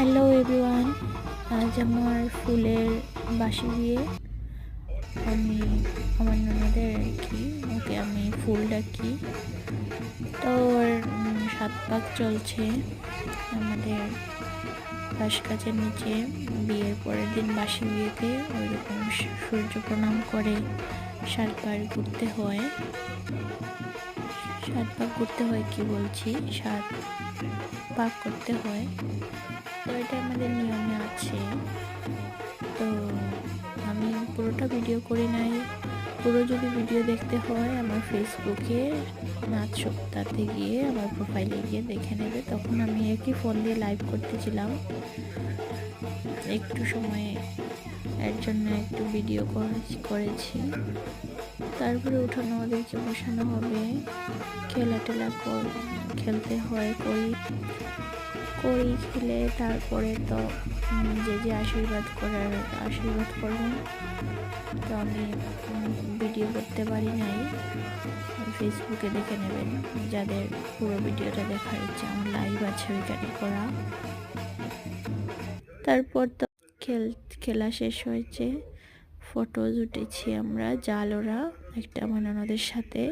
Hello everyone, আজ আমার ফুলের বাসি বিয়ে। আমি আমার ননদের আর কি, ওকে আমি ফুল ডাকি। তো ওর 7 পাক চলছে আমাদের বাঁশ গাছের নিচে। বিয়ের পরের দিন বাসি বিয়েতে ওইরকম সূর্য প্রণাম করে 7 বার ঘুরতে হয়। 7 পাক ঘুরতে হয়, কি বলছি, 7 পাক করতে হয়। তো এটা আমাদের নিয়মে আছে। তো আমি পুরোটা ভিডিও করি নাই। পুরো যদি ভিডিও দেখতে হয় আমার ফেসবুকে নাচ সপ্তাহতে গিয়ে আমার প্রোফাইলে গিয়ে দেখে নেবে। তখন আমি একই ফোন দিয়ে লাইভ করতেছিলাম, একটু সময় এর জন্য একটু ভিডিও করেছি। তারপরে উঠানো, ওদেরকে বসানো হবে, খেলা টেলা খেলতে হয়, করি খেলে তারপরে তো যে আশীর্বাদ করার আশীর্বাদ করবেন। তো আমি ভিডিও করতে পারি নাই, ফেসবুকে দেখে নেবেন যাদের পুরো ভিডিওটা দেখার ইচ্ছা। আমার লাইভ আছে ওইখানে করা। তারপর তো খেলা শেষ হয়েছে, ফটোজ উঠেছি আমরা জাল ওরা একটা আমার ননদের সাথে।